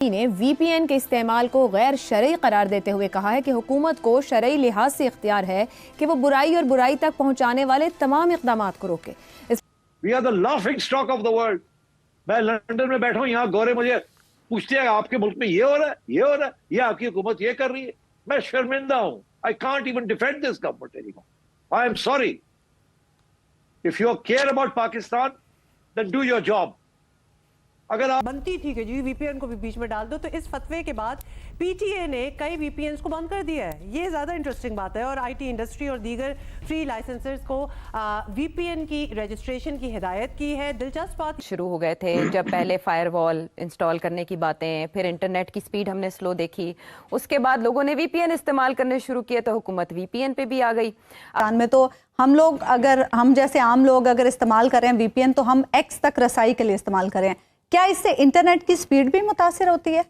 نے وی پی این کے استعمال کو غیر شرعی قرار دیتے ہوئے کہا ہے کہ حکومت کو شرعی لحاظ سے اختیار ہے کہ وہ برائی اور برائی تک پہنچانے والے تمام اقدامات کو روکے. We are the laughing stock of the world. میں لندن میں بیٹھا ہوں, یہاں گورے مجھے پوچھتے ہیں آپ کے ملک میں یہ ہو رہا ہے, یہ ہو رہا ہے, یہ آپ کی حکومت یہ کر رہی ہے. میں شرمندہ ہوں. I can't even defend this government anymore. I am sorry. If you care about Pakistan, then do your job. اگر آپ بنتی تھی کہ جی وی پی این کو بھی بیچ میں ڈال دو, تو اس فتوے کے بعد پی ٹی اے نے کئی وی پی اینز کو بند کر دیا ہے. یہ زیادہ انٹرسٹنگ بات ہے, اور آئی ٹی انڈسٹری اور دیگر فری لائسنسرز کو وی پی این کی رجسٹریشن کی ہدایت کی ہے. دلچسپ بات شروع ہو گئے تھے جب پہلے فائر وال انسٹال کرنے کی باتیں, پھر انٹرنیٹ کی سپیڈ ہم نے سلو دیکھی, اس کے بعد لوگوں نے وی پی این استعمال کرنے شروع کیے تو حکومت وی پی این پہ بھی آ گئی. میں تو ہم لوگ اگر ہم جیسے عام لوگ اگر استعمال کریں وی پی این تو ہم ایکس تک رسائی کے لیے استعمال کریں. کیا اس سے انٹرنیٹ کی سپیڈ بھی متاثر ہوتی ہے؟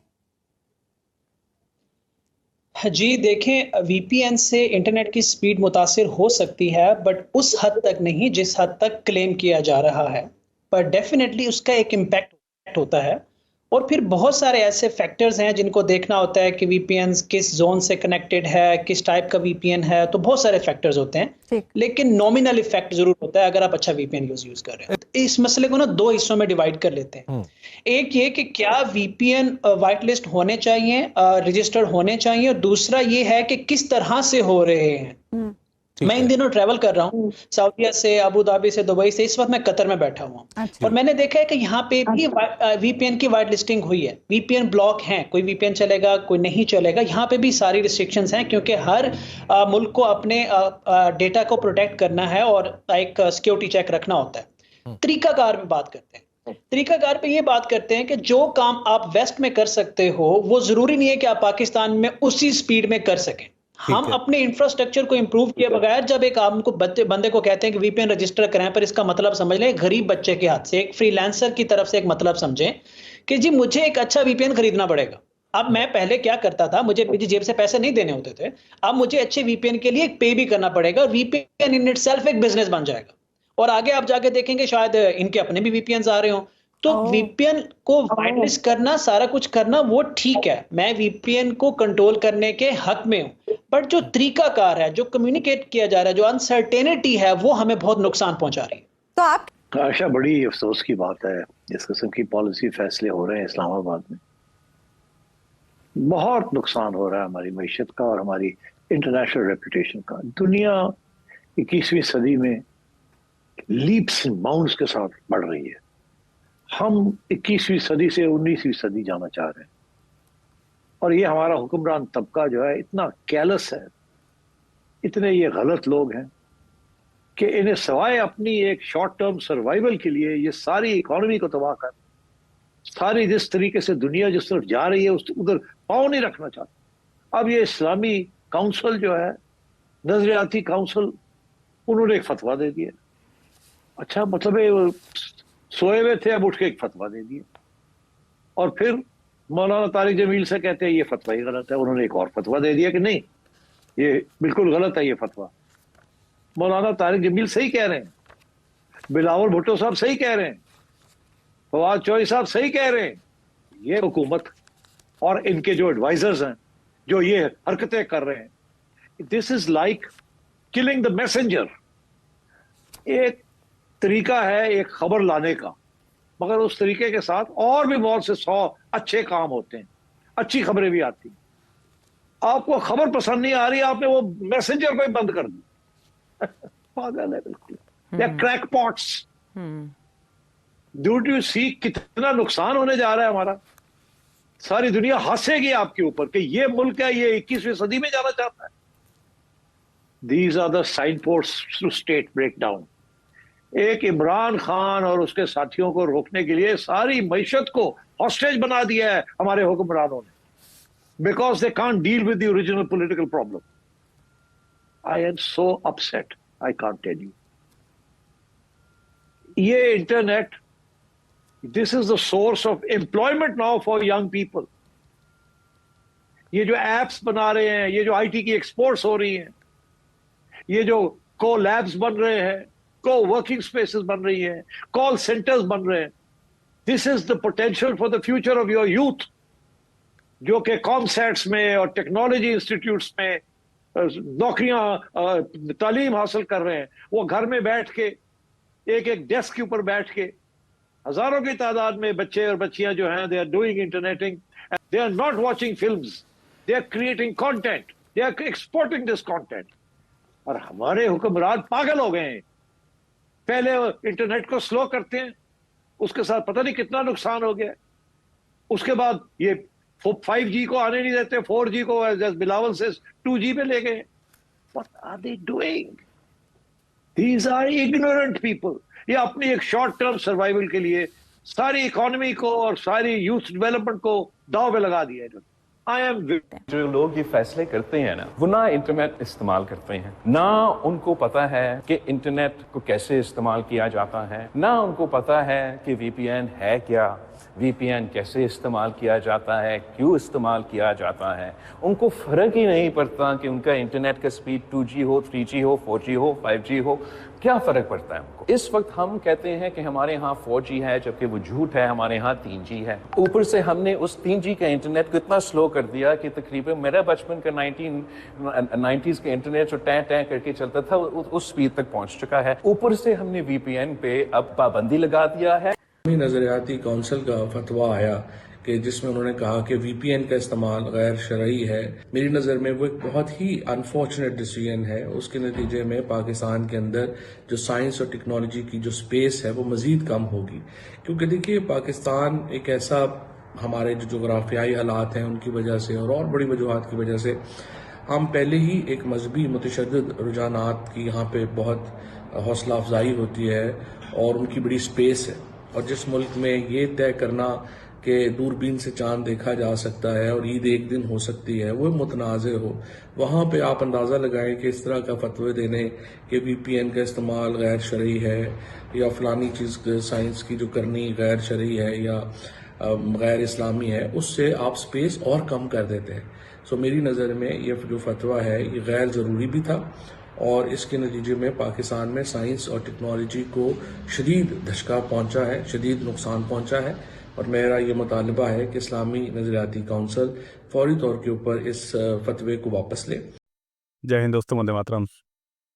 جی دیکھیں, وی پی این سے انٹرنیٹ کی سپیڈ متاثر ہو سکتی ہے, بٹ اس حد تک نہیں جس حد تک کلیم کیا جا رہا ہے. پر ڈیفینیٹلی اس کا ایک امپیکٹ ہوتا ہے. اور پھر بہت سارے ایسے فیکٹرز ہیں جن کو دیکھنا ہوتا ہے کہ وی پی این کس زون سے کنیکٹڈ ہے, کس ٹائپ کا وی پی این ہے. تو بہت سارے فیکٹرز ہوتے ہیں, لیکن نومینل افیکٹ ضرور ہوتا ہے اگر آپ اچھا وی پی این یوز کر رہے ہیں. اس مسئلے کو نا دو حصوں میں ڈیوائڈ کر لیتے ہیں. ایک یہ کہ کیا وی پی این وائٹ لسٹ ہونے چاہیے, رجسٹرڈ ہونے چاہیے, اور دوسرا یہ ہے کہ کس طرح سے ہو رہے ہیں. میں ان دنوں ٹریول کر رہا ہوں سعودیہ سے, ابو دھابی سے, دبئی سے. اس وقت میں قطر میں بیٹھا ہوا ہوں, اور میں نے دیکھا ہے کہ یہاں پہ بھی وی پی این کی وائٹ لسٹنگ ہوئی ہے. وی پی این بلاک ہیں, کوئی وی پی این چلے گا, کوئی نہیں چلے گا. یہاں پہ بھی ساری ریسٹرکشنز ہیں, کیونکہ ہر ملک کو اپنے ڈیٹا کو پروٹیکٹ کرنا ہے اور ایک سیکیورٹی چیک رکھنا ہوتا ہے. طریقہ کار میں بات کرتے ہیں. طریقہ کار پہ یہ بات کرتے ہیں کہ جو کام آپ ویسٹ میں کر سکتے ہو وہ ضروری نہیں ہے کہ آپ پاکستان میں اسی سپیڈ میں کر سکیں. ہم اپنے انفراسٹرکچر کو امپروو کیے بغیر جب ایک عام کو بندے کو کہتے ہیں کہ وی پی این رجسٹر کریں, پر اس کا مطلب سمجھ لیں غریب بچے کے ہاتھ سے, ایک فری لانسر کی طرف سے ایک مطلب سمجھیں کہ جی مجھے ایک اچھا وی پی این خریدنا پڑے گا. اب میں پہلے کیا کرتا تھا, مجھے جیب سے پیسے نہیں دینے ہوتے تھے. اب مجھے اچھے وی پی این کے لیے پے بھی کرنا پڑے گا. وی پی این ان اٹ سیلف ایک بزنس بن جائے گا, اور آگے آپ جا کے دیکھیں گے شاید ان کے اپنے بھی وی پی اینز آ رہے ہوں. تو وی پی این کو وائٹ لسٹ کرنا, سارا کچھ کرنا وہ ٹھیک ہے, میں وی پی این کو کنٹرول کرنے کے حق میں ہوں. بٹ جو طریقہ کار ہے, جو کمیونیکیٹ کیا جا رہا ہے, جو انسرٹینٹی ہے, وہ ہمیں بہت نقصان پہنچا رہی ہے. تو آپ عائشہ, بڑی افسوس کی بات ہے اس قسم کی پالیسی فیصلے ہو رہے ہیں اسلام آباد میں. بہت نقصان ہو رہا ہے ہماری معیشت کا اور ہماری انٹرنیشنل ریپوٹیشن کا. دنیا 21ویں صدی میں لیپس اینڈ باؤنڈز کے ساتھ بڑھ رہی ہے. ہم 21ویں صدی سے 19ویں صدی جانا چاہ رہے ہیں, اور یہ ہمارا حکمران طبقہ جو ہے اتنا کیلس ہے, اتنے یہ غلط لوگ ہیں کہ انہیں سوائے اپنی ایک شارٹ ٹرم سروائیول کے لیے یہ ساری اکانومی کو تباہ کر, ساری جس طریقے سے دنیا جس طرف جا رہی ہے ادھر پاؤں نہیں رکھنا چاہتا. اب یہ اسلامی کونسل جو ہے, نظریاتی کونسل, انہوں نے ایک فتویٰ دے دیا. اچھا, مطلب سوئے ہوئے تھے, اب اٹھ کے ایک فتویٰ دے دیا, اور پھر مولانا طارق جمیل سے کہتے ہیں یہ فتویٰ ہی غلط ہے. انہوں نے ایک اور فتویٰ دے دیا کہ نہیں یہ بالکل غلط ہے یہ فتویٰ. مولانا طارق جمیل صحیح کہہ رہے ہیں, بلاول بھٹو صاحب صحیح کہہ رہے ہیں, فواد چوہدری صاحب صحیح کہہ رہے ہیں. یہ حکومت اور ان کے جو ایڈوائزرز ہیں جو یہ حرکتیں کر رہے ہیں, this is like killing the messenger. ایک طریقہ ہے ایک خبر لانے کا, مگر اس طریقے کے ساتھ اور بھی بہت سے 100 اچھے کام ہوتے ہیں, اچھی خبریں بھی آتی ہیں. آپ کو خبر پسند نہیں آ رہی, آپ نے وہ میسنجر کو ہی بند کر دی. پاگل ہے بالکل, یا کریک پاٹس. ڈو یو سی کتنا نقصان ہونے جا رہا ہے ہمارا. ساری دنیا ہنسے گی آپ کے اوپر کہ یہ ملک ہے یہ 21ویں صدی میں جانا چاہتا ہے. These are the sign posts to state break down. ایک عمران خان اور اس کے ساتھیوں کو روکنے کے لیے ساری معیشت کو ہاسٹیج بنا دیا ہے ہمارے حکمرانوں نے, because they can't deal with the original political problem. I am so upset, I can't tell you. یہ internet, this is the source of employment now for young people. یہ جو ایپس بنا رہے ہیں, یہ جو آئی ٹی کی exports ہو رہی ہیں, یہ جو کو لیبس بن رہے ہیں, کو ورکنگ سپیسز بن رہی ہیں, کال سینٹرز بن رہے ہیں, this is the potential for the future of your youth. جو کہ کامسیٹس میں اور ٹیکنالوجی انسٹیٹیوٹس میں نوکریاں تعلیم حاصل کر رہے ہیں، وہ گھر میں بیٹھ کے ایک ایک ڈیسک کے اوپر بیٹھ کے ہزاروں کی تعداد میں بچے اور بچیاں جو ہیں، they are doing internetting, they are not watching films, they are creating content, they are exporting this content. اور ہمارے حکمران پاگل ہو گئے ہیں. پہلے انٹرنیٹ کو سلو کرتے ہیں، اس کے ساتھ پتہ نہیں کتنا نقصان ہو گیا. اس کے بعد یہ 5G کو آنے نہیں دیتے، 4G کو بلاول سے 2G پہ لے گئے. What are they doing? These are ignorant people. یہ اپنی ایک شارٹ ٹرم سروائیول کے لیے ساری اکانومی کو اور ساری یوتھ ڈیولپمنٹ کو داؤ پہ لگا دیا ہے. جو لوگ یہ فیصلے کرتے ہیں نا، وہ نہ انٹرنیٹ استعمال کرتے ہیں، نہ ان کو پتا ہے کہ انٹرنیٹ کو کیسے استعمال کیا جاتا ہے، نہ ان کو پتا ہے کہ وی پی این ہے کیا، وی پی این کیسے استعمال کیا جاتا ہے، کیوں استعمال کیا جاتا ہے. ان کو فرق ہی نہیں پڑتا کہ ان کا انٹرنیٹ کا سپیڈ 2G ہو، 3G ہو، 4G ہو، 5G ہو، کیا فرق پڑتا ہے ان کو. اس وقت ہم کہتے ہیں کہ ہمارے ہاں 4G ہے، جبکہ وہ جھوٹ ہے، ہمارے ہاں 3G ہے. اوپر سے ہم نے اس 3G کا انٹرنیٹ کو اتنا سلو کر دیا کہ تقریباً میرا بچپن کا 1990s کا انٹرنیٹ جو ٹیں ٹیں کر کے چلتا تھا اس سپیڈ تک پہنچ چکا ہے. اوپر سے ہم نے وی پی این پہ اب پابندی لگا دیا ہے. نظریاتی کونسل کا فتویٰ آیا کہ جس میں انہوں نے کہا کہ وی پی این کا استعمال غیر شرعی ہے. میری نظر میں وہ ایک بہت ہی انفارچونیٹ ڈیسیژن ہے. اس کے نتیجے میں پاکستان کے اندر جو سائنس اور ٹیکنالوجی کی جو سپیس ہے وہ مزید کم ہوگی، کیونکہ دیکھیے پاکستان ایک ایسا، ہمارے جو جغرافیائی حالات ہیں ان کی وجہ سے اور بڑی وجوہات کی وجہ سے ہم پہلے ہی ایک مذہبی متشدد رجحانات کی یہاں پہ بہت حوصلہ افزائی ہوتی ہے اور ان کی بڑی سپیس ہے. اور جس ملک میں یہ طے کرنا کہ دوربین سے چاند دیکھا جا سکتا ہے اور عید ایک دن ہو سکتی ہے وہ متنازع ہو، وہاں پہ آپ اندازہ لگائیں کہ اس طرح کا فتوی دینے کہ وی پی این کا استعمال غیر شرعی ہے یا فلانی چیز سائنس کی جو کرنی غیر شرعی ہے یا غیر اسلامی ہے، اس سے آپ سپیس اور کم کر دیتے ہیں. سو میری نظر میں یہ جو فتویٰ ہے یہ غیر ضروری بھی تھا، اور اس کے نتیجے میں پاکستان میں سائنس اور ٹیکنالوجی کو شدید دھچکا پہنچا ہے، شدید نقصان پہنچا ہے. اور میرا یہ مطالبہ ہے کہ اسلامی نظریاتی کونسل فوری طور کے اوپر اس فتوے کو واپس لے. جے ہند دوستوں، وندے ماترم.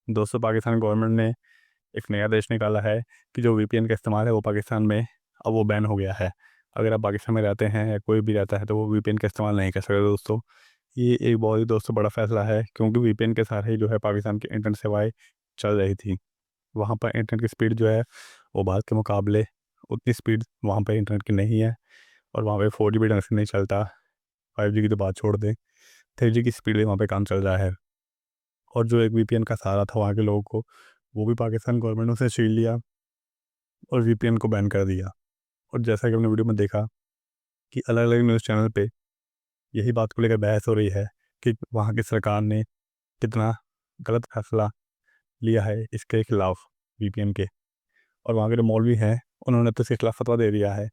دوستوں، پاکستان گورنمنٹ نے ایک نیا آدیش نکالا ہے کہ جو وی پی این کا استعمال ہے وہ پاکستان میں اب وہ بین ہو گیا ہے. اگر آپ پاکستان میں رہتے ہیں یا کوئی بھی رہتا ہے تو وہ وی پی این کا استعمال نہیں کر سکتے. دوستوں، یہ ایک بہت ہی دوستوں بڑا فیصلہ ہے، کیونکہ وی پی این کے ساتھ ہی جو ہے پاکستان کی انٹرنیٹ سیوائیں چل رہی تھی. وہاں پر انٹرنیٹ کی سپیڈ جو ہے وہ بھارت کے مقابلے اتنی سپیڈ وہاں پہ انٹرنیٹ کی نہیں ہے، اور وہاں پہ 4G بھی ڈھنگ سے نہیں چلتا. 5G کی تو بات چھوڑ دیں، 3G کی سپیڈ وہاں پہ کام چل رہا ہے. اور جو ایک وی پی این کا سہارا تھا وہاں کے لوگوں کو، وہ بھی پاکستان گورنمنٹ نے اسے چھین لیا اور وی پی این کو بین کر دیا. اور جیسا کہ ہم نے ویڈیو میں دیکھا کہ الگ الگ نیوز چینل پہ یہی بات کو لے کر بحث ہو رہی ہے کہ وہاں کی سرکار نے کتنا غلط فیصلہ لیا ہے اس کے خلاف وی پی این کے. اور وہاں کے جو مولوی ہیں انہوں نے تو اس کے خلاف فتویٰ دے دیا ہے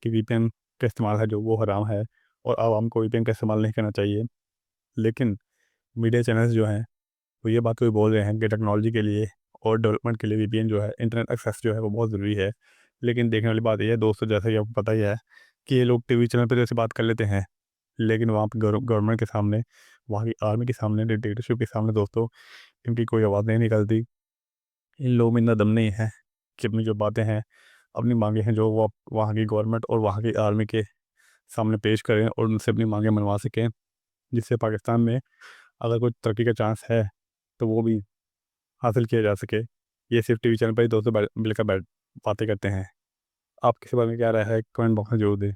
کہ وی پی این کا استعمال ہے جو وہ حرام ہے اور عوام کو وی پی این کا استعمال نہیں کرنا چاہیے. لیکن میڈیا چینلز جو ہیں وہ یہ بات کوئی بول رہے ہیں کہ ٹیکنالوجی کے لیے اور ڈیولپمنٹ کے لیے وی پی این جو ہے، انٹرنیٹ ایکسیس جو ہے وہ بہت ضروری ہے. لیکن دیکھنے والی بات یہ ہے دوستوں، جیسا کہ آپ کو پتہ ہی ہے کہ یہ لوگ ٹی وی چینل پہ جیسے بات کر لیتے ہیں، لیکن وہاں پہ گورنمنٹ کے سامنے، وہاں کی آرمی کے سامنے، ڈکٹیٹرشپ کے سامنے دوستوں ان کی کوئی آواز نہیں نکلتی. ان لوگوں میں اتنا دم نہیں ہے کہ اپنی جو باتیں ہیں، اپنی مانگیں ہیں جو وہ وہاں کی گورنمنٹ اور وہاں کی آرمی کے سامنے پیش کریں اور ان سے اپنی مانگیں منوا سکیں، جس سے پاکستان میں اگر کوئی ترقی کا چانس ہے تو وہ بھی حاصل کیا جا سکے. یہ صرف ٹی وی چینل پر ہی دوستوں مل کر باتیں کرتے ہیں. آپ کے بارے میں کیا رائے ہے؟ کمنٹ باکس میں ضرور دیں.